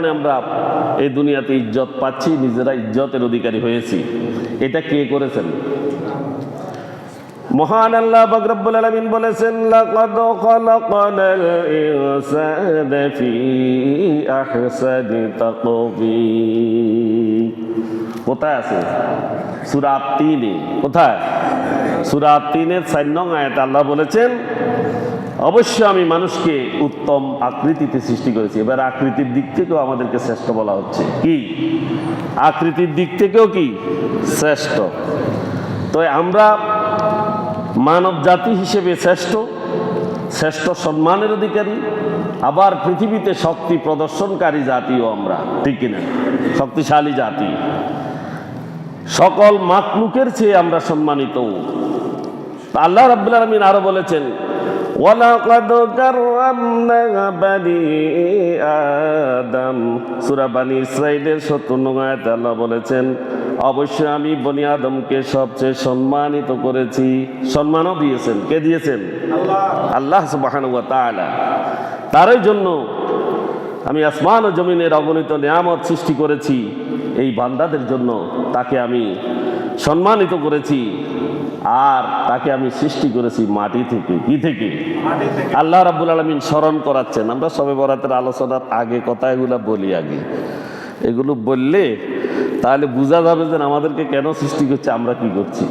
আমরা এই দুনিয়াতে ইজ্জত পাচ্ছি, নিজেরা ইজ্জতের অধিকারী হয়েছি। এটা কে করেছেন? মহান আল্লাহ পাক রব্বুল আলামিন বলেছেন, লাকাদ খালাকনাল ইনসানা ফি আহসানি তাকওয়িম। কোথায় আছে? সূরা আত-তিনে। কোথায়? সূরা আত-তিনের 4 নং আয়াতে আল্লাহ বলেছেন, অবশ্যই আমি মানুষকে উত্তম আকৃতিতে সৃষ্টি করেছি। এবার আকৃতির দিক থেকেও আমাদেরকে শ্রেষ্ঠ বলা হচ্ছে। কি? আকৃতির দিক থেকেও কি শ্রেষ্ঠ? তো আমরা মানব জাতি হিসেবে শ্রেষ্ঠ সম্মানের অধিকারী, আবার পৃথিবীতে শক্তি প্রদর্শনকারী জাতিও আমরা, ঠিক কিনা? শক্তিশালী জাতি, সকল মাখলুকের চেয়ে আমরা সম্মানিত। আল্লাহ রাব্বুল আলামিন আরো বলেছেন, ওয়ালাকাদ কাররামনা বানি আদম। সূরা বানি ইসরাঈলের ৭০ নং আয়াতে আল্লাহ বলেছেন, অবশ্যই আমি বনি আদমকে সবচেয়ে সম্মানিত করেছি। সম্মানও দিয়েছেন। কে দিয়েছেন? আল্লাহ সুবহানাহু ওয়া তাআলা। তারই জন্য আমি আসমান ও জমিনের অগণিত নিয়ামত সৃষ্টি করেছি এই বান্দাদের জন্য। তাকে আমি সম্মানিত করেছি, আর তাকে আমি সৃষ্টি করেছি মাটি থেকে। কি থেকে? আল্লাহ রাব্বুল আলামিন স্মরণ করাচ্ছেন। আমরা শবে বরাতের আলোচনার আগে কথাগুলো বলি। আগে এগুলো বললে তাহলে বোঝা যাবে যে আমাদেরকে কেন সৃষ্টি করছে, আমরা কি করছি।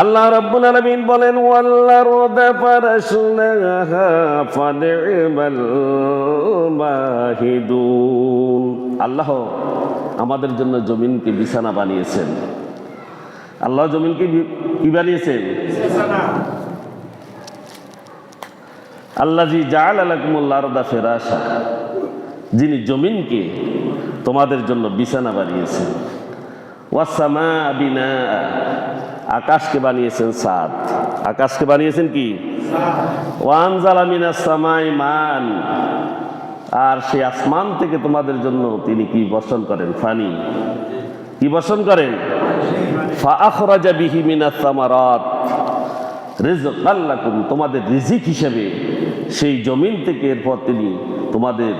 আল্লাহ রাব্বুল আলামিন বলেন, ওয়াল-আরদা ফারাশনাহা ফানি'মাল মাহিদুন। আল্লাহ আমাদের জন্য জমিনকে বিছানা বানিয়েছেন। আল্লাহ জমিনকে কি বানিয়েছেন? আল্লাযী জাআলা লাকুমুল আরদা ফিরাশা, যিনি জমিনকে তোমাদের জন্য বিছানা বানিয়েছেন। ওয়াস সামাআ বিনাআ, আকাশকে বানিয়েছেন ছাদ। আকাশকে বানিয়েছেন কি? ওয়া আনজালা মিনাস সামাই মান, আর সেই আসমান থেকে তোমাদের জন্য তিনি কি বর্ষণ করেন? পানি। কি বর্ষণ করেন? ফাআখরাজা বিহি মিনাস সামারাত রিজকাল লাকুম, তোমাদের রিজিক হিসেবে সেই জমিন থেকে এরপর তিনি তোমাদের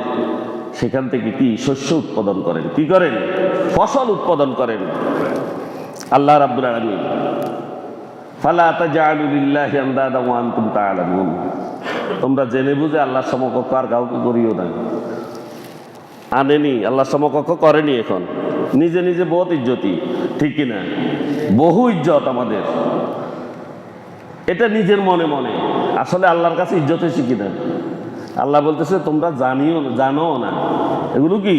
সেখান থেকে কি শস্য উৎপাদন করেন। কি করেন? ফসল উৎপাদন করেন। আল্লাহ রাব্বুল আলামিন, ফালা তাজআলু লিল্লাহি আনদাদা ওয়া আনতুম তা'লামুন, তোমরা জেনে বুঝে আল্লাহর সমকক্ষ আর কাউকে করিও না। আনেনি, আল্লাহর সমকক্ষ করেনি। এখন নিজে নিজে বহুত ইজ্জতি, ঠিক কিনা? বহু ইজ্জত আমাদের, এটা নিজের মনে মনে। আসলে আল্লাহর কাছে ইজ্জত হয়েছে কিনা? আল্লাহ বলতেছে, তোমরা জানো না। এগুলো কি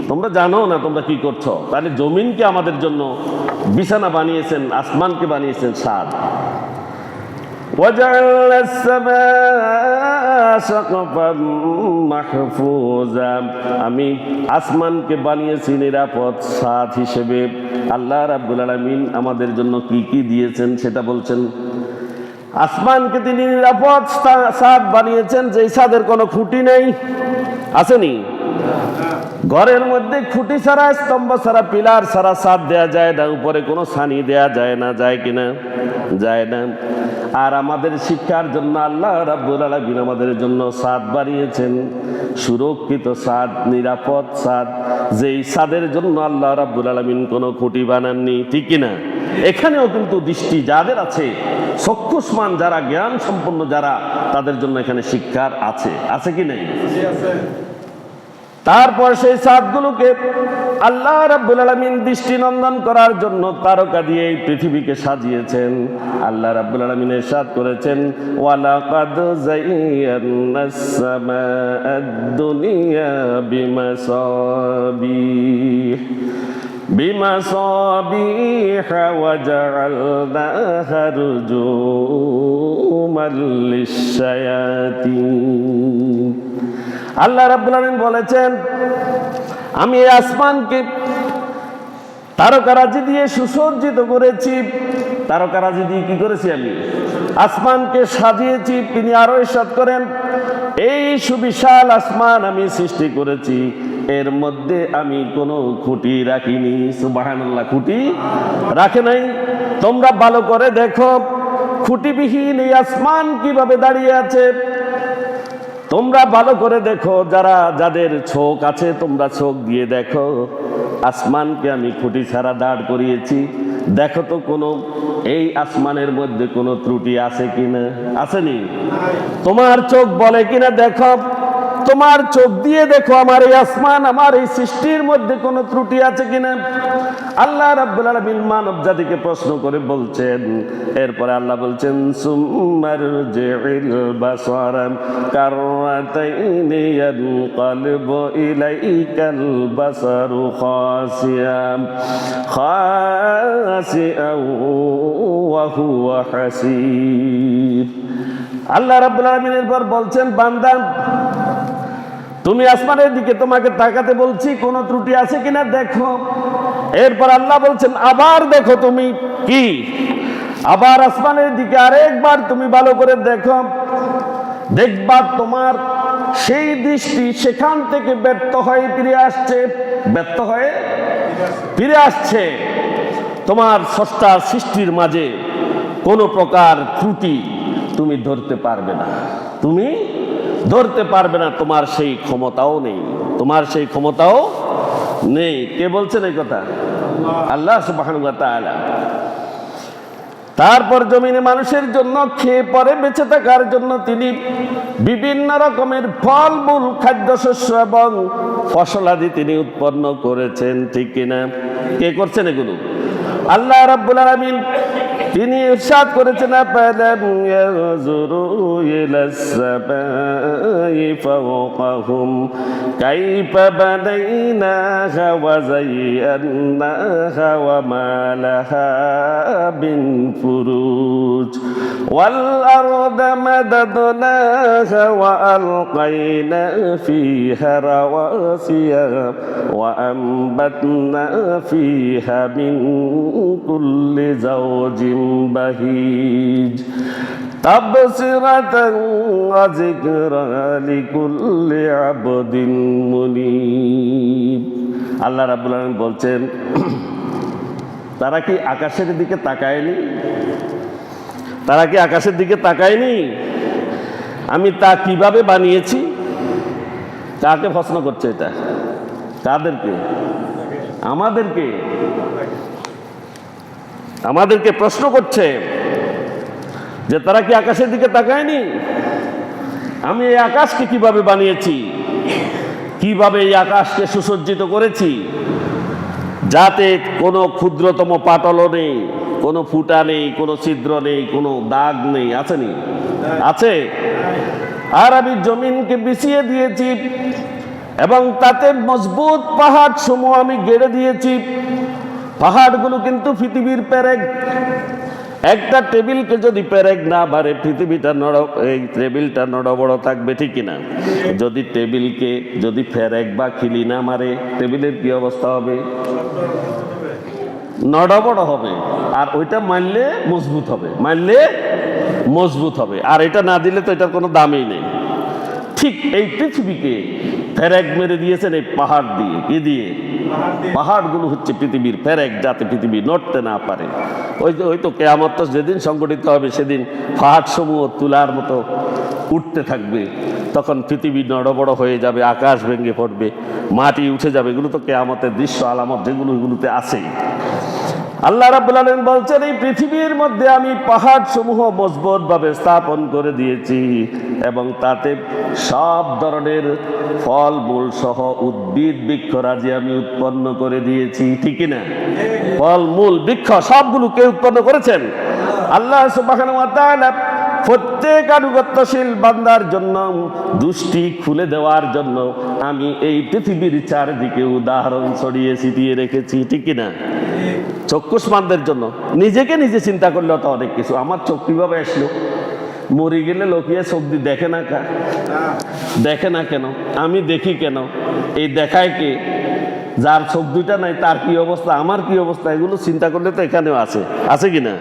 তোমরা জানো না? তোমরা কি করছো? তাহলে জমিনকে আমাদের জন্য বিছানা বানিয়েছেন, আসমানকে বানিয়েছেন ছাদ। ওয়াজআলনা আস-সামাআ সাকফাম মাহফুজা, আমি আসমানকে বানিয়েছি নিরাপদ ছাদ হিসেবে। আল্লাহ রাব্বুল আলামিন আমাদের জন্য কি কি দিয়েছেন সেটা বলছেন। আসমানকে তিনি নিরাপদ ছাদ বানিয়েছেন, যেই ছাদের কোনো খুঁটি নেই। আসেনি? ঘরের মধ্যে খুঁটি ছাড়া, স্তম্ভ ছাড়া, পিলার ছাড়া ছাদ দেয়া যায় না, উপরে কোনো ছানি দেয়া যায় না। যায় কিনা? যায় না। আর আমাদের শিক্ষার জন্য আল্লাহ রাব্বুল আলামিন আমাদের জন্য ছাদ বানিয়েছেন, সুরক্ষিত ছাদ, নিরাপদ ছাদ, যেই ছাদের জন্য আল্লাহ রাব্বুল আলামিন কোনো খুঁটি বানাননি। ঠিক কিনা? এখানেও কিন্তু দৃষ্টি যাদের আছে, চক্ষুষ্মান যারা, জ্ঞান সম্পন্ন যারা, তাদের জন্য এখানে শিক্ষার আছে। আছে কি নেই? তারপর সেই ছাদগুলোকে আল্লাহ রাব্বুল আলামিন দৃষ্টিনন্দন করার জন্য তারকা দিয়ে এই পৃথিবীকে সাজিয়েছেন। আল্লাহ রাব্বুল আলামিন ইরশাদ করেছেন, ওয়ালাকাদ যায়্যানাস সামাআদ দুনিয়া বিমাসাবিহ ওয়া জাআলনাহা রুজুমান লিশ-শায়াতিন। আল্লাহ রাব্বুল আলামিন বলেছেন, আমি এই আসমানকে তারকারাজি দিয়ে সুসজ্জিত করেছি। তারকারাজি দিয়ে কি করেছি? আমি আসমানকে সাজিয়েছি। তিনি আরো ইরশাদ করেন, এই সুবিশাল আসমান আমি সৃষ্টি করেছি, এর মধ্যে আমি কোনো খুঁটি রাখিনি। সুবহানাল্লাহ, খুঁটি রাখে নাই। তোমরা ভালো করে দেখো, খুঁটিবিহীন এই আসমান কিভাবে দাঁড়িয়ে আছে। তোমরা ভালো করে দেখো, যাদের চোখ আছে তোমরা চোখ দিয়ে দেখো, আসমানকে আমি খুঁটি ছাড়া দাঁড় করিয়েছি, দেখো তো কোনো এই আসমানের মধ্যে কোনো ত্রুটি আছে কিনা, আসেনি? তোমার চোখ বলে কিনা দেখো, তোমার চোখ দিয়ে দেখো আমার এই আসমান, আমার এই সৃষ্টির মধ্যে কোনো ত্রুটি আছে কিনা। আল্লাহ রাব্বুল আলামিন মানব জাতিকে প্রশ্ন করে বলছেন, এরপরে আল্লাহ বলছেন সুম্মারজি'ল বাসারা কাররাতাইনি ইয়ানকালিবু ইলাইকাল বাসারু খাসিআন ওয়া হুয়া হাসীব। আল্লাহ রাব্বুল আলামিন এরপর বলছেন, বান্দা তুমি আসমানের দিকে তোমাকে তাকাতে বলছি, কোনো ত্রুটি আছে কিনা দেখো। এরপর আল্লাহ বলছেন আবার দেখো, তুমি কি আবার আসমানের দিকে আরেকবার তুমি ভালো করে দেখো, দেখবা তোমার সেই দৃষ্টি সেখান থেকে ব্যর্থ হয়ে ফিরে আসছে, ব্যর্থ হয়ে ফিরে আসছে। তোমার স্রষ্টার সৃষ্টির মাঝে কোনো প্রকার ত্রুটি তুমি ধরতে পারবে না, তুমি ধরতে পারবে না, তোমার সেই ক্ষমতাও নেই, তোমার সেই ক্ষমতাও নেই। কে বলছেন এই কথা? আল্লাহ সুবহানাহু ওয়া তাআলা। তারপর জমিনে মানুষের জন্য খেয়ে পরে বেঁচে থাকার জন্য তিনি বিভিন্ন রকমের ফলমূল, খাদ্যশস্য এবং ফসলাদি তিনি উৎপন্ন করেছেন, ঠিক কিনা? কে করছেন এগুলো? আল্লাহ রাব্বুল আলামিন। তিনি ইরশাদ করেছেন আফালাম ইয়ানজুরু ইলাস সামাই ফাওকাহুম কাইফা বানাইনাহা ওয়া যায়্যানাহা ওয়া মা লাহা মিন ফুরুজ ওয়াল আরদা মাদাদনাহা ওয়া আলকাইনা ফিহা রাওয়াসিয়া ওয়া আমবাতনা ফিহা মিন কুল্লি যাওজিন বাহিজ তাবসিরাতান ওয়া যিকরা লিকুল্লি আবদিন মুনিব। আল্লাহ রাব্বুল আলামিন বলছেন, তারা কি আকাশের দিকে তাকায়নি? তারা কি আকাশের দিকে তাকায়নি? আমি তা কিভাবে বানিয়েছি? কাকে প্রশ্ন করছে এটা? কাদেরকে? আমাদেরকে, আমাদেরকে প্রশ্ন করছে যে তারা কি আকাশের দিকে তাকায়নি? আমি এই আকাশকে কিভাবে বানিয়েছি, কিভাবে এই আকাশকে সুসজ্জিত করেছি, যাতে কোনো ক্ষুদ্রতম পাটলও নেই, কোনো ফুটা নেই, কোনো ছিদ্র নেই, কোনো দাগ নেই, আছে? আছে। আর আমি জমিনকে বিছিয়ে দিয়েছি এবং তাতে মজবুত পাহাড় সমূহ আমি গেড়ে দিয়েছি। পাহাড়গুলো কিন্তু পৃথিবীর পেরেক। একটা টেবিলকে যদি পেরেক না বাড়ে, পৃথিবীটা এই টেবিলটা নড়বড় থাকবে, ঠিক কিনা? যদি টেবিলকে যদি পেরেক বা খিলি না মারে, টেবিলের কি অবস্থা হবে? নড়বড় হবে। আর ওইটা মারলে মজবুত হবে, মারলে মজবুত হবে। আর এটা না দিলে তো এটার কোনো দামই নেই। ঠিক এই পৃথিবীকে ফেরেক মেরে দিয়েছেন এই পাহাড় দিয়ে। কি দিয়ে? পাহাড়গুলো হচ্ছে পৃথিবীর ফেরেক, যাতে পৃথিবী নড়তে না পারে। ওই তো কিয়ামত যেদিন সংগঠিত হবে, সেদিন পাহাড় সমূহ তুলার মতো উঠতে থাকবে, তখন পৃথিবী নড়বড় হয়ে যাবে, আকাশ ভেঙে পড়বে, মাটি উঠে যাবে। এগুলো তো কিয়ামতের দৃশ্য আলামত, যেগুলো এগুলোতে আছেই। আল্লাহ রাব্বুল আলামিন বলছেন, এই পৃথিবীর মধ্যে আমি পাহাড় সমূহ মজবুতভাবে স্থাপন করে দিয়েছি এবং তাতে সব ধরনের ফল মূল সহ উদ্ভিদ বৃক্ষরাজি আমি উৎপন্ন করে দিয়েছি, ঠিক না? ফল মূল বৃক্ষ সবগুলো কে উৎপন্ন করেছেন? আল্লাহ সুবহানাহু ওয়া তাআলা। প্রত্যেক আনুগত্যশীল বান্দার জন্য দৃষ্টি খুলে দেওয়ার জন্য আমি এই পৃথিবীর চারদিকে উদাহরণ ছড়িয়ে ছিটিয়ে রেখেছি, ঠিক না? চক্ষুষ্মানদের জন্য। নিজেকে নিজে চিন্তা করলেও তো অনেক কিছু। আমার চোখ কিভাবে আসলো? মরে গেলে লোকিয়ে চোখ দিয়ে দেখে না, দেখে না কেন? আমি দেখি কেন? এই দেখায় কে? যার চোখ দুইটা নাই তার কি অবস্থা, আমার কি অবস্থা? এগুলো চিন্তা করলে তো এখানেও আছে, আছে কিনা?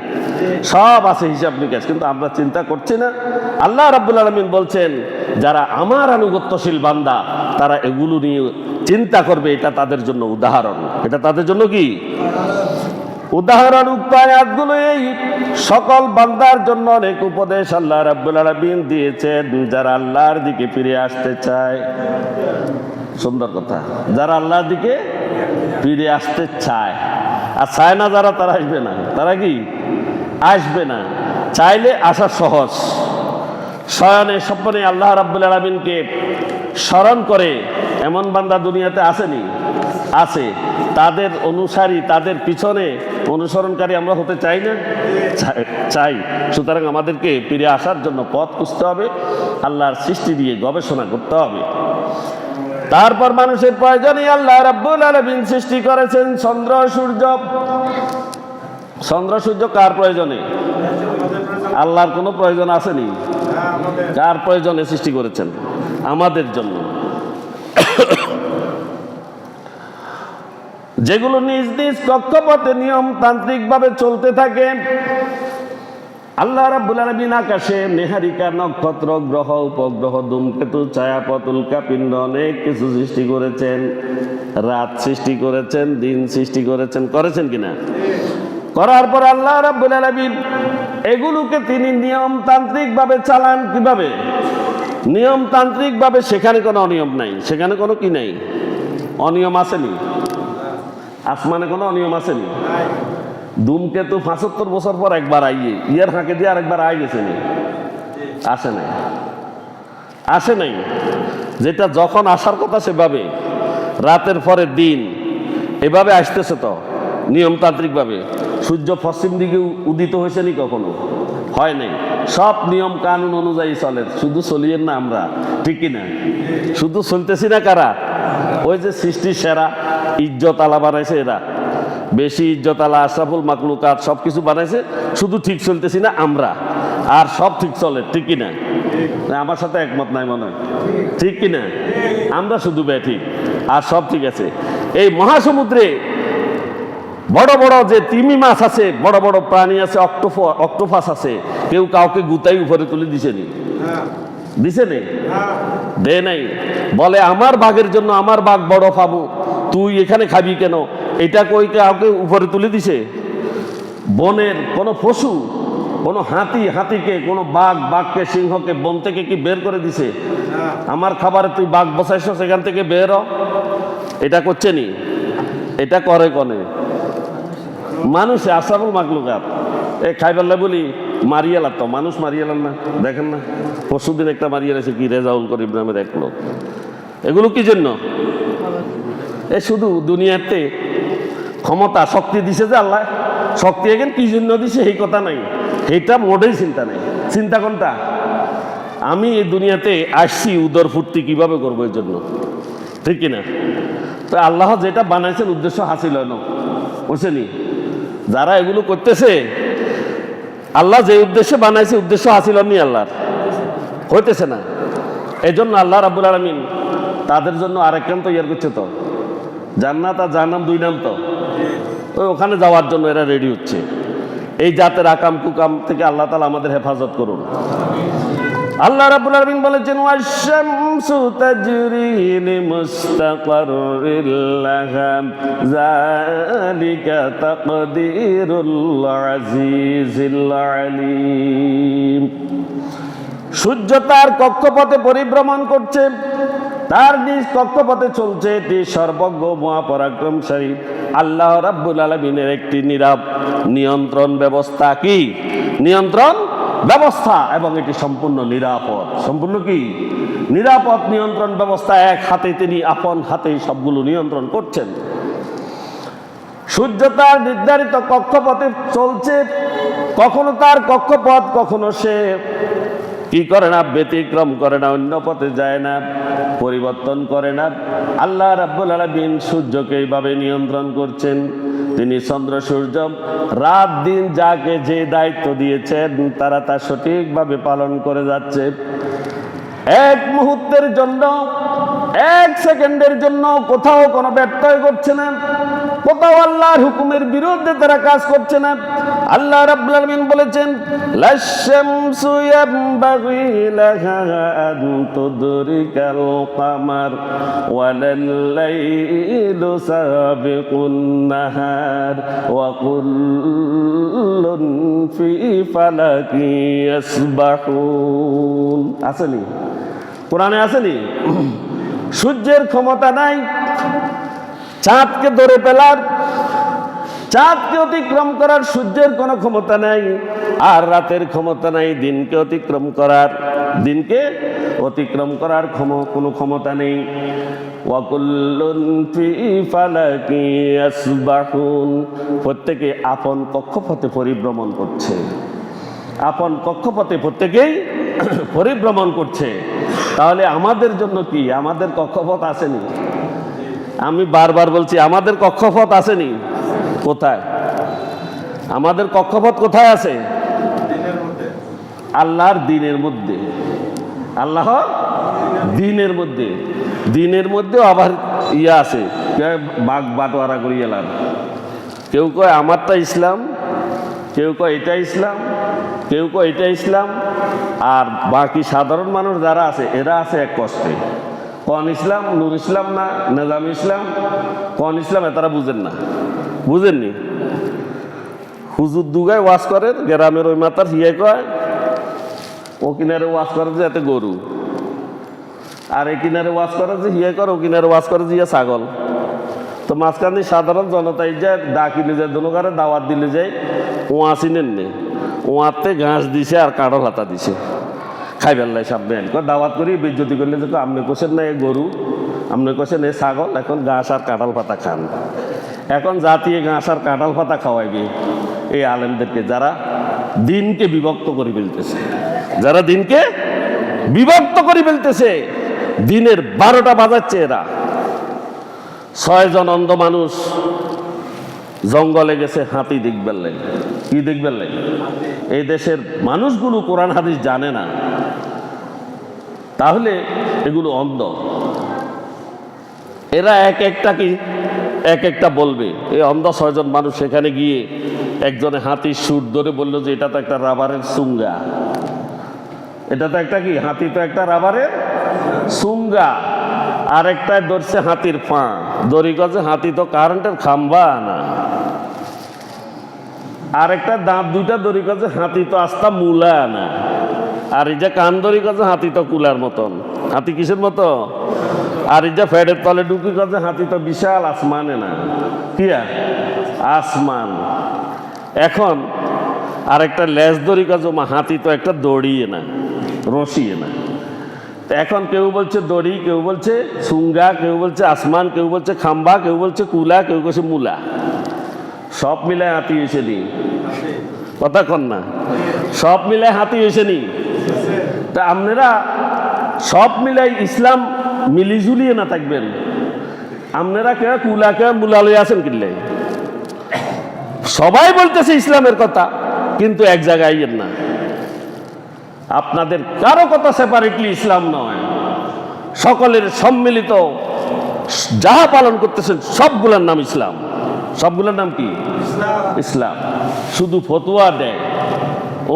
সব আছে হিসাব নিকাশ, কিন্তু আমরা চিন্তা করছি না। আল্লাহ রাব্বুল আলামিন বলছেন, যারা আমার আনুগত্যশীল বান্দা তারা এগুলো নিয়ে চিন্তা করবে, এটা তাদের জন্য উদাহরণ। এটা তাদের জন্য কি? উদাহরণ উক্ত আয়াতগুলো এই সকল বান্দার জন্য অনেক উপদেশ আল্লাহ রাব্বুল আলামিন দিয়েছেন যারা আল্লাহর দিকে ফিরে আসতে চায়। সুন্দর কথা, যারা আল্লাহর দিকে ফিরে আসতে চায়, আর চায় না যারা, তারা আসবে না। তারা কি আসবে না? চাইলে আসা সহজ। শয়নে স্বপ্নে আল্লাহ রাব্বুল আলামিনকে স্মরণ করে এমন বান্দা দুনিয়াতে আসেনি? আছে। তাদের অনুসারী, তাদের পিছনে অনুসরণকারী আমরা হতে চাই না? চাই। সুতরাং আমাদেরকে ফিরে আসার জন্য পথ খুঁজতে হবে, আল্লাহর সৃষ্টি দিয়ে গবেষণা করতে হবে। তারপর মানুষের প্রয়োজনে আল্লাহ রাব্বুল আলামিন সৃষ্টি করেছেন চন্দ্র সূর্য। চন্দ্র সূর্য কার প্রয়োজনে? আল্লাহর কোনো প্রয়োজন আসেনি? কার প্রয়োজনে সৃষ্টি করেছেন? আমাদের জন্য। যেগুলো নিজ নিজ কক্ষপথে নিয়মতান্ত্রিক ভাবে চলতে থাকে। আল্লাহ রাব্বুল আলামিন আকাশে নেহারিকা, নক্ষত্র, গ্রহ, উপগ্রহ, ধূমকেতু, ছায়াপথ, উল্কাপিণ্ড অনেক কিছু সৃষ্টি করেছেন। রাত সৃষ্টি করেছেন, দিন সৃষ্টি করেছেন। করেছেন কিনা? করার পর আল্লাহ রাব্বুল আলামিন এগুলোকে তিনি নিয়মতান্ত্রিক ভাবে চালান। কিভাবে? নিয়মতান্ত্রিক ভাবে। সেখানে কোনো অনিয়ম নাই, সেখানে কোনো কি নাই, অনিয়ম আসেনি। আসমানে কোনো অনিয়ম আসেনি। ধূমকেতু ৭৫ বছর পর একবার আইয়ে ইয়ার ফাঁকে দিয়ে আরেকবার আই গেছে নি? আসে নাই, আসে নাই। যেটা যখন আসার কথা সেভাবে, রাতের পরে দিন এভাবে আসতেছে তো নিয়মতান্ত্রিক ভাবে। সূর্য পশ্চিম দিকে উদিত হয়েছে নি? কখনো হয় নাই। সব নিয়ম কানুন অনুযায়ী চলে। শুধু চলিয়েন না আমরা, ঠিক কিনা? শুধু চলতেছি না কারা? ওই যে সৃষ্টির সেরা ইজ্জত আলা বানাইছে এরা, বেশি ইজ্জত আলা আশরাফুল মাকলুকাত সব কিছু বানাইছে। শুধু ঠিক চলতেছি না আমরা, আর সব ঠিক চলে, ঠিক কিনা? আমার সাথে একমত নাই মনে হয়, ঠিক কিনা? আমরা শুধু ঠিক, আর সব ঠিক আছে। এই মহাসমুদ্রে বড় বড় যে তিমি মাছ আছে, বড় বড় প্রাণী আছে, অক্টোপাস আছে, কেউ কাউকে গুতাই উপরে তুলে দিছেনি? দিছে নেই? দে নাই। বলে আমার বাঘের জন্য আমার বাঘ বড় পাবো, তুই এখানে খাবি কেন? এটা কই কাউকে উপরে তুলে দিছে? বনের কোনো পশু, কোনো হাতিকে, কোনো বাঘকে, সিংহকে বন থেকে কি বের করে দিছে? আমার খাবারে তুই বাঘ বসাইছ, সেখান থেকে বের হ। এটা করছে নি? এটা করে কনে? মানুষে আশরাফুল মাকলুকাত। এই খাইবাল্লা বলি মারিয়ালার তো মানুষ মারিয়ালার না, দেখেন না? পরশুদিন একটা মারিয়ালাছে কি, রেজাউল করিম নামের এক লোক। এগুলো কি জন্য? এ শুধু দুনিয়াতে ক্ষমতা শক্তি দিছে যে আল্লাহ, শক্তি এখন কি জন্য দিছে এই কথা নাই, এইটা মোটেই চিন্তা নেই। চিন্তা কোনটা? আমি এই দুনিয়াতে আসছি উদর ফুর্তি কিভাবে করবো, এর জন্য, ঠিক কিনা? তো আল্লাহ যেটা বানাইছেন উদ্দেশ্য হাসিল হলো, বুঝছেনি? যারা এগুলো করতেছে, আল্লাহ যে উদ্দেশ্যে বানাইছে উদ্দেশ্য হাসিল হয়নি, আল্লাহর হইতেছে না। এই জন্য আল্লাহ রাব্বুল আলামিন তাদের জন্য আরেক কাম তৈরি করছে। তো জান্নাত আর জাহান্নাম দুই নাম তো, ওখানে যাওয়ার জন্য এরা রেডি হচ্ছে। এই জাতের আকাম কুকাম থেকে আল্লাহ তাআলা আমাদের হেফাজত করুন। আল্লাহ রাব্বুল আলামিন বলেছেন, ওয়াশ-শামসু তাজরি লিমুস্তাকাররিল লাহা যালিকা তাকদীরুল আজিজিল আলীম। সূর্য তার কক্ষপথে পরিভ্রমণ করছে, তার নিজ কক্ষপথে চলছে। এটি সর্বজ্ঞ মহাপরাক্রমশালী আল্লাহ রাব্বুল আলামিনের একটি নিয়ন্ত্রণ ব্যবস্থা। কি নিয়ন্ত্রণ ব্যবস্থা? এবং এটি সম্পূর্ণ নিরাপদ। সম্পূর্ণ কি? নিরাপদ নিয়ন্ত্রণ ব্যবস্থা। এক হাতে তিনি আপন হাতেই সবগুলো নিয়ন্ত্রণ করছেন। সূর্য তার নির্ধারিত কক্ষপথে চলছে, কখনো তার কক্ষপথ, কখনো সে কি করে না, ব্যতিক্রম করে না, অন্য পথে যায় না, পরিবর্তন করে না। আল্লাহ রাব্বুল আলামিন সূর্যকে এইভাবে নিয়ন্ত্রণ করছেন। তিনি চন্দ্র সূর্য রাত দিন যাকে যে দায়িত্ব দিয়েছেন তারা তা সঠিকভাবে পালন করে যাচ্ছে। এক মুহূর্তের জন্য, এক সেকেন্ডের জন্য কোথাও কোনো ব্যত্যয় ঘটছে না। কোথাও আল্লাহর হুকুমের বিরুদ্ধে তারা কাজ করছে না। আল্লাহ রাব্বুল আলামিন বলেছেন, লাশ-শামসু ইয়ানবাগি লাহা আন তুদরিকাল কামার ওয়ালাল লাইলু সাবিকুন নাহার ওয়া কুল্লুন ফি ফালাকি ইয়াসবাহুন। আসেনি কোরআনে আসেনি? সূর্যের ক্ষমতা নাই চাঁদকে ধরে ফেলার, চাঁদকে অতিক্রম করার সূর্যের কোনো ক্ষমতা নাই, আর রাতের ক্ষমতা নাই দিনকে অতিক্রম করার, দিনকে অতিক্রম করার কোনো ক্ষমতা নেই। ওয়াকুল্লুন ফি ফালাকি ইয়াসবাহুন, প্রত্যেকে আপন কক্ষপথে পরিভ্রমণ করছে, আপন কক্ষপথে প্রত্যেকেই পরিভ্রমণ করছে। তাহলে আমাদের জন্য কি আমাদের কক্ষপথ আসেনি? আমি বারবার বলছি, আমাদের কক্ষপথ আসেনি? কোথায় আমাদের কক্ষপথ কোথায় আছে? আল্লাহর দিনের মধ্যে, আল্লাহ দিনের মধ্যে, দিনের মধ্যেও আবার ইয়া আছে, বাগ বাটোয়ারা করি এলাম। কেউ কয় আমারটা ইসলাম, কেউ কয় এটা ইসলাম, কেউ কয় এটা ইসলাম, আর বাকি সাধারণ মানুষ যারা আছে এরা আছে এক কষ্টে। কোন ইসলাম? নূর ইসলাম না নিজাম ইসলাম? কোন ইসলাম তারা বুঝেন না, বুঝেননি? হুজুর দুগায় ওয়াজ করেন, গ্রামের ওই মাতার হিয়ে কয়, ও কিনারে ওয়াজ করে যে এতে গরু, আর এই কিনারে ওয়াজ করে যে হিয়ে করে, ও কিনারে ওয়াজ করে যে ছাগল। তো মাঝখানে সাধারণ জনতাই যায় ডাকিলে যায়, দোনোকারে দাওয়াত দিলে যায়, ওয়া চিনেন নে, ওয়াতে ঘাস দিছে আর কাঁড়ল হাতা দিছে, খাই বেল্লাই সামনে দাওয়াত করি বেজ্জতি করলে যে আপনি কোশেন না এ গরু, আপনি কোশেন এ ছাগল, এখন ঘাস আর কাঁঠাল পাতা খান। এখন জাতীয় ঘাস আর কাঁঠাল পাতা খাওয়াইবে এই আলেমদেরকে, যারা দিনকে বিভক্ত করে ফেলতেছে, যারা দিনকে বিভক্ত করে ফেলতেছে। দিনের 12টা বাজাচ্ছে এরা। 6 জন অন্ধ মানুষ জঙ্গলে গেছে হাতি দেখবেন লাই। কি দেখবেন লাই? এই দেশের মানুষগুলো কোরআন হাদিস জানে না, তাহলে এগুলো অন্ধ। এরা এক একটা বলবে। এই অন্ধ 6 জন মানুষ সেখানে গিয়ে একজনে হাতির সুর ধরে বলল যে এটা তো একটা রাবারের সুঙ্গা, এটা তো একটা কি, হাতি তো একটা রাবারের সুঙ্গা। আর একটা ধরছে হাতির পা, দড়ি গজে হাতি তো কারেন্টের খাম্বা না। আর একটা দাঁত দুইটা দড়ি গজে হাতি তো আস্তা মূলা না। আর এই যে কান দড়ি গজে হাতি তো কুলার মতন। হাতি কিসের মতো? আর এই যে ফ্যাটের তলে ঢুকি গজে হাতি তো বিশাল আসমানে না, কি আসমান। এখন আর একটা লেজ দড়ি গজ হাতি তো একটা দড়িয়ে না, রশিয়ে না। এখন কেউ বলছে দড়ি, কেউ বলছে সুঙ্গা, কেউ বলছে আসমান, কেউ বলছে খাম্বা, কেউ বলছে কুলা, কেউ বলছে মূলা। সব মিলায় হাতি হয়েছে নি, কথা কন না? সব মিলায় হাতি হয়েছে নি। তা আপনারা সব মিলাই ইসলাম মিলি ঝুলিয়ে না থাকবেন। আপনারা কে কুলা কে মূলা লই আছেন কিনলে? সবাই বলতেছে ইসলামের কথা, কিন্তু এক জায়গায় আইয়েন না। আপনাদের কারো কথা সেপারেটলি ইসলাম নয়, সকলের সম্মিলিত যাহা পালন করতেছেন সবগুলোর নাম ইসলাম। সবগুলোর নাম কি? ইসলাম। শুধু ফতোয়া দেয়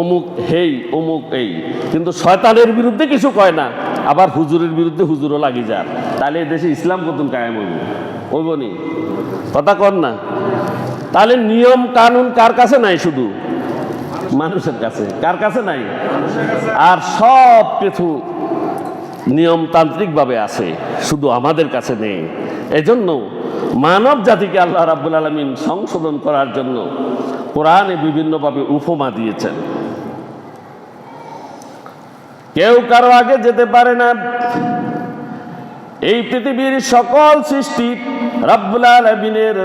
অমুক হেই অমুক এই, কিন্তু শয়তানের বিরুদ্ধে কিছু কয় না, আবার হুজুরের বিরুদ্ধে হুজুরও লাগি যান। তাহলে এই দেশে ইসলাম কতদিন কায়েম হইব নি? কথা কন না? তাহলে নিয়ম কানুন কার কাছে নাই? শুধু মানুষের কাছে। কার কাছে নাই? আর সব কিছু নিয়মতান্ত্রিক ভাবে আছে, শুধু আমাদের কাছে নেই। এজন্য মানব জাতিকে আল্লাহ রাব্বুল আলামিন সংশোধন করার জন্য কোরআনে বিভিন্নভাবে উপমা দিয়েছেন। কেউ কারো আগে যেতে পারে না। এই পৃথিবীর সকল সৃষ্টি রাব্বুল আলামিনের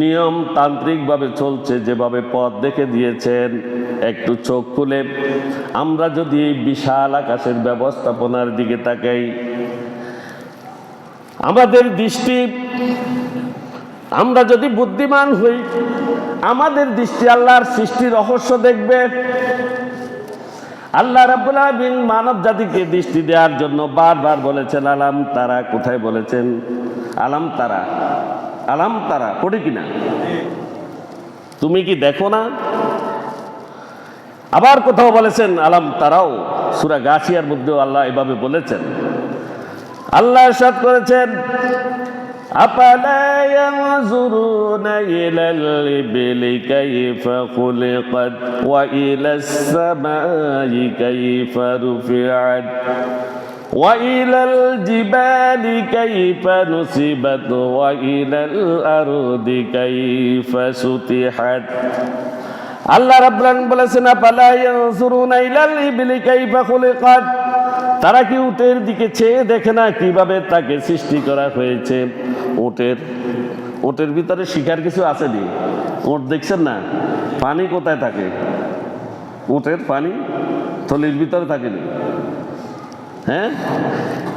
নিয়ম তান্ত্রিক ভাবে চলছে, যেভাবে পথ দেখে দিয়েছেন। একটু চোখ খুলে আমরা যদি এই বিশাল আকাশের ব্যবস্থাপনার দিকে তাকাই, আমাদের দৃষ্টি, আমরা যদি বুদ্ধিমান হই, আমাদের দৃষ্টি আল্লাহর সৃষ্টি রহস্য দেখবে। আল্লাহ রাব্বুল আলামিন মানব জাতিকে দৃষ্টি দেওয়ার জন্য বারবার বলেছেন আলাম তারা। কোথায় বলেছেন? আলাম তারা, আলাম তারা পড়ি কিনা? তুমি কি দেখো না? আবার কোথাও বলেছেন আলাম তারাও, সূরা গাশিয়ার মধ্যেও আল্লাহ এভাবে বলেছেন। আল্লাহ ইরশাদ করেছেন আফালা ইয়ানজুরুনা ইলাল ইবলি কাইফা খুলিকাত ওয়া ইলাস সামাই কাইফা রুফিআত ওয়া ইলাল জিবালি কাইফা নুসিবাত ওয়া ইলাল আরদি কাইফা সুতিহাত। আল্লাহ রাব্বুল আলামিন বলেছেন আফালা ইয়ানজুরুনা ইলাল ইবলি কাইফা খুলিকাত, তারা কি উটের দিকে চেয়ে দেখে না কিভাবে তাকে সৃষ্টি করা হয়েছে? উটের ভিতরে শিকার কিছু আছে নি? উট দেখছেন না? পানি কোথায় থাকে? উটের পানি থলির ভিতরে থাকেনি। হ্যাঁ,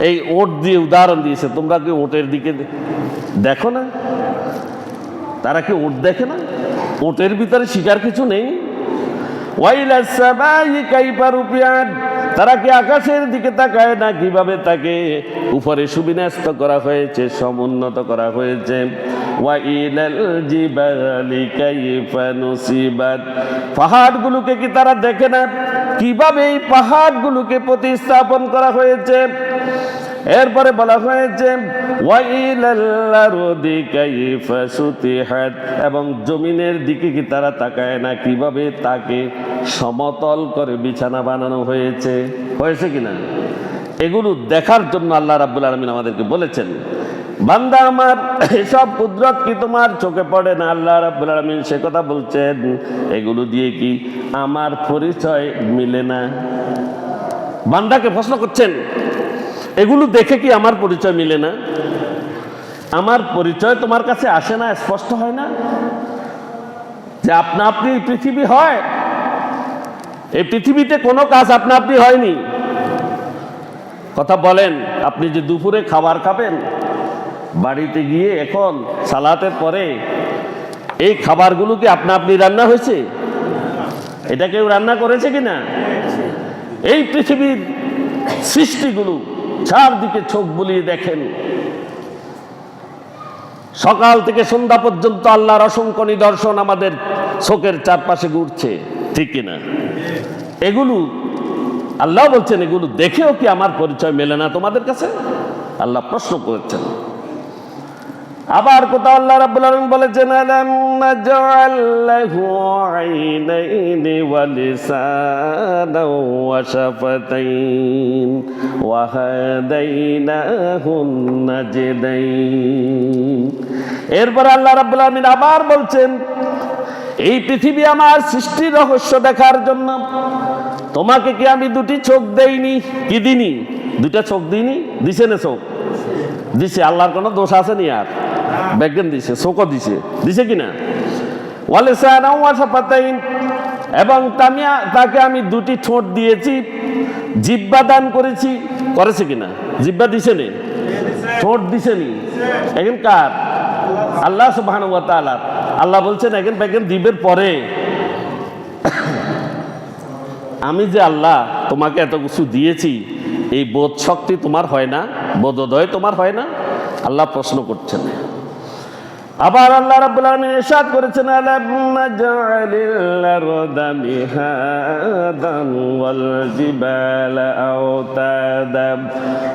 এই উট দিয়ে উদাহরণ দিয়েছে। তোমরা কি উটের দিকে দেখো না? তারা কি উট দেখে না? উটের ভিতরে শিকার কিছু নেই? ওয়াইলাস সামাই কাইফা রুফিআত, তারা কি আকাশের দিকে তাকায় না কিভাবে তাকে উপরে সুবিন্যস্ত করা হয়েছে, সমুন্নত করা হয়েছে? ওয়া ইলাল জিবালি কাইফা নুসিবাত, পাহাড়গুলোকে কি তারা দেখে না কিভাবে এই পাহাড়গুলোকে প্রতিস্থাপন করা হয়েছে? এরপরে বলা হয়েছে ওয়া ইলাল আরদি কাইফা সুতিহাত, এবং জমিনের দিকে কি তারা তাকায় না কিভাবে তাকে সমতল করে বিছানা বানানো হয়েছে? হয়েছে কিনা? এগুলো দেখার জন্য আল্লাহ রাব্বুল আলামিন আমাদেরকে বলেছেন বান্দা আমার এসব কুদরত কি তোমার চোখে পড়ে না? আল্লাহ রাব্বুল আলামিন সে কথা বলছেন এগুলো দিয়ে কি আমার পরিচয় মিলে না? বান্দাকে প্রশ্ন করছেন এগুলো দেখে কি আমার পরিচয় মিলে না? আমার পরিচয় তোমার কাছে আসে না? স্পষ্ট হয় না যে আপনা আপনি পৃথিবী হয়? এই পৃথিবীতে কোনো কাজ আপনা আপনি হয়নি। কথা বলেন, আপনি যে দুপুরে খাবার খাবেন, বাড়িতে গিয়ে এখন সালাতের পরে এই খাবারগুলো কি আপনা আপনি রান্না হয়েছে? এটা কেউ রান্না করেছে কিনা? এই পৃথিবীর সৃষ্টিগুলো চারদিকে চোখ বুলিয়ে দেখেন, সকাল থেকে সন্ধ্যা পর্যন্ত আল্লাহর অসংখ্য নিদর্শন আমাদের চোখের চারপাশে ঘুরছে, ঠিক কিনা? এগুলো আল্লাহ বলছেন এগুলো দেখেও কি আমার পরিচয় মেলে না তোমাদের কাছে? আল্লাহ প্রশ্ন করেছেন। আবার কোথাও আল্লাহ রাব্বুল আলামিন বলেছেন আলাম নাজআল লাহু আইনাইনি ওয়া লিসানাও ওয়া শাফাতাইন ওয়া হাদাইনাহুন নাজদাইন। এরপর আল্লাহ রাব্বুল আলামিন আবার বলছেন এই পৃথিবী আমার সৃষ্টির রহস্য দেখার জন্য তোমাকে কি আমি দুটি চোখ দেইনি? কি দিনি? দুটা চোখ দিইনি? দিছে না চোখ? দিছে। আল্লাহর কোনো দোষ আছে নি? আর বিজ্ঞান দিছে, চোখও দিছে, দিছে কিনা? ওয়া লিসানাও ওয়া শাফাতাইন, এবং তাকে আমি দুটি ঠোঁট দিয়েছি, জিহ্বা দান করেছি। করেছে কিনা? জিহ্বা দিছে নি? ঠোঁট দিছে নি? এখন কার? আল্লাহ সুবহানাহু ওয়া তাআলা। আল্লাহ বলছেন এখন বিজ্ঞান দিবের পরে আমি যে আল্লাহ তোমাকে এত কিছু দিয়েছি, এই বোধ শক্তি তোমার হয় না? বোধোদয় তোমার হয় না? আল্লাহ প্রশ্ন করছেন। আবার আল্লাহ রাব্বুল আলামিন ইরশাদ করেছেন আলাম নাজআলিল আরদা মিহাদান ওয়াল জিবালা আওতাদা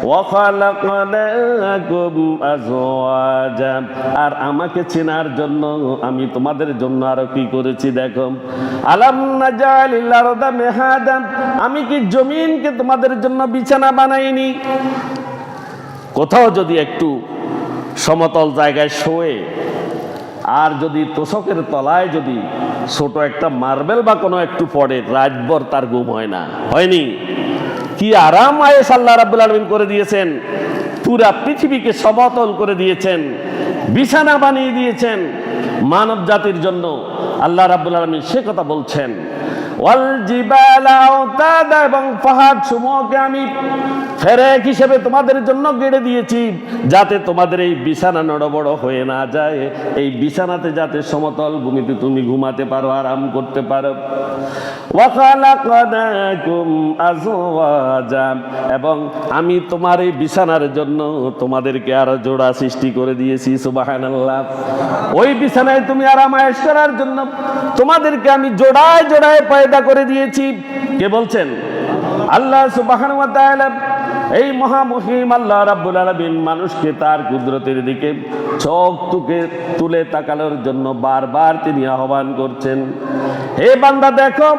ওয়া খালাকনাকুম আজওয়াজা, আর আমাকে চেনার জন্য আমি তোমাদের জন্য আরো কি করেছি দেখো। আলাম নাজআলিল আরদা মিহাদান, আমি কি জমিনকে তোমাদের জন্য বিছানা বানাইনি? কোথাও যদি একটু সমতল জায়গায় শোয়ে আর যদি তোষকের তলায় যদি ছোট একটা মার্বেল বা কোনো একটু পড়ে, রাতভর তার ঘুম হয় না? হয়নি? কি আরাম আয়েশ আল্লাহ রাব্বুল আলামিন করে দিয়েছেন। পুরা পৃথিবীকে সমতল করে দিয়েছেন, বিছানা বানিয়ে দিয়েছেন মানব জাতির জন্য। আল্লাহ রাব্বুল আলামিন সে কথা বলছেন ওয়াল জিবালা আওতাদা, এবং পাহাড় সমূহকে আমি ফেরেক হিসেবে তোমাদের জন্য গেড়ে দিয়েছি যাতে তোমাদের এই বিছানা নড়বড় হয়ে না যায়, এই বিছানাতে যাতে সমতল ভূমিতে তুমি ঘুমাতে পারো, আরাম করতে পারো। ওয়াখালাকনাকুম আজওয়াজা, এবং আমি তোমার এই বিছানার জন্য তোমাদেরকে আরো জোড়া সৃষ্টি করে দিয়েছি। সুবহানাল্লাহ। ওই বিছানায় তুমি আরাম আয়েশ করার জন্য তোমাদেরকে আমি জোড়ায় জোড়ায় পয়দা করে দিয়েছি। কে বলছেন? আল্লাহ সুবহানাহু ওয়া তাআলা। এই মহামহিম আল্লাহ রাব্বুল আলামিন মানুষকে তার কুদরতের দিকে চোখ তুলে তাকানোর জন্য বারবার তিনি আহ্বান করছেন, হে বান্দা দেখো,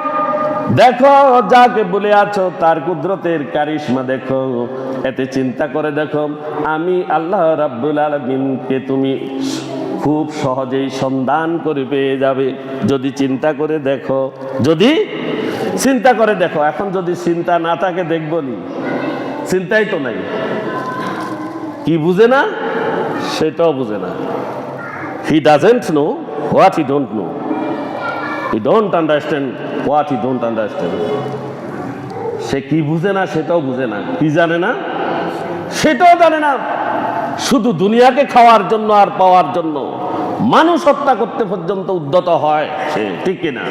দেখো যাকে বলে আছো তার কুদরতের কারিশমা দেখো, এতে চিন্তা করে দেখো, আমি আল্লাহ রাব্বুল আলামিনকে তুমি খুব সহজেই সন্ধান করে পেয়ে যাবে যদি চিন্তা করে দেখো। যদি চিন্তা করে দেখো। এখন যদি চিন্তা না থাকে দেখবো নি? চিন্তাই তো নাই। কি বুঝে না? সেটাও বুঝে না। He doesn't know what he don't know, he don't understand what he don't understand. সে কি বুঝে না সেটাও বুঝে না। কি জানে না সেটাও জানে না। শুধু দুনিয়াকে খাওয়ার জন্য আর পাওয়ার জন্য মানুষ হত্যা করতে পর্যন্ত উদ্যত হয় সে, ঠিক কিনা?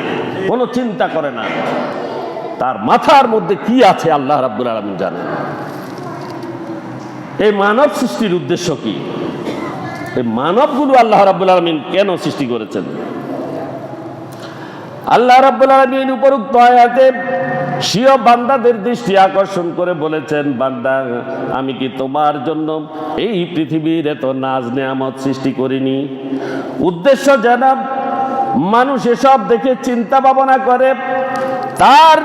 কোনো চিন্তা করে না তার মাথার মধ্যে কি আছে আল্লাহ রাব্বুল আলামিন জানেন। এই মানব সৃষ্টির উদ্দেশ্য কি? এই মানবগুলো আল্লাহ রাব্বুল আলামিন কেন সৃষ্টি করেছেন? আল্লাহ রাব্বুল আলামিন উপরোক্ত আয়াতে স্বীয় বান্দাদের দৃষ্টি আকর্ষণ করে বলেছেন, বান্দা আমি কি তোমার জন্য এই পৃথিবীর এত নাজ নেয়ামত সৃষ্টি করিনি? উদ্দেশ্য যেন মানুষ এসব দেখে চিন্তা ভাবনা করে তার